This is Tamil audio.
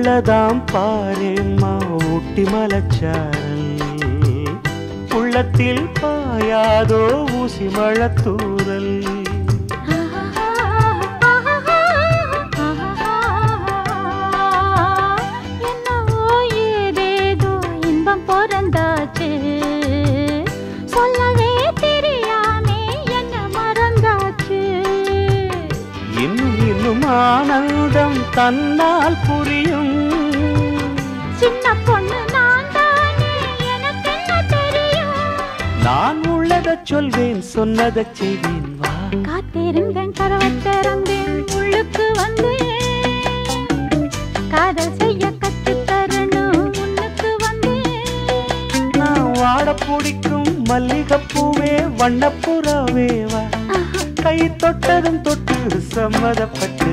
உள்ளதாம் பாரேம்மா ஊட்டி மலச்சாரல் உள்ளத்தில் பாயாதோ ஊசி மழத்தூரல் என்னவோ ஏதேதோ இன்பம் பிறந்தாச்சு சொல்லவே தெரியாமே என்ன மறந்தாச்சு இன்னும் இன்னும் ஆனந்தம் தன்னால் புரியும் சின்ன பொண்ணு நான் தானே எனக்கு என்ன தெரியும் நான் உள்ளதைச் சொல்வேன் சொன்னதைச் செய்வேன் வா காத்திருந்தேன் கதவை திறந்தேன் உள்ளுக்கு வந்தேன் காதல் செய்ய கற்றுத் தரணும் முன்னுக்கு வந்தேன் நான் வாட பிடிக்கும் மல்லிகைப்பூவே வண்ணப்புறாவே வா கை தொட்டதும் தொட்டு சம்மதப்பட்டு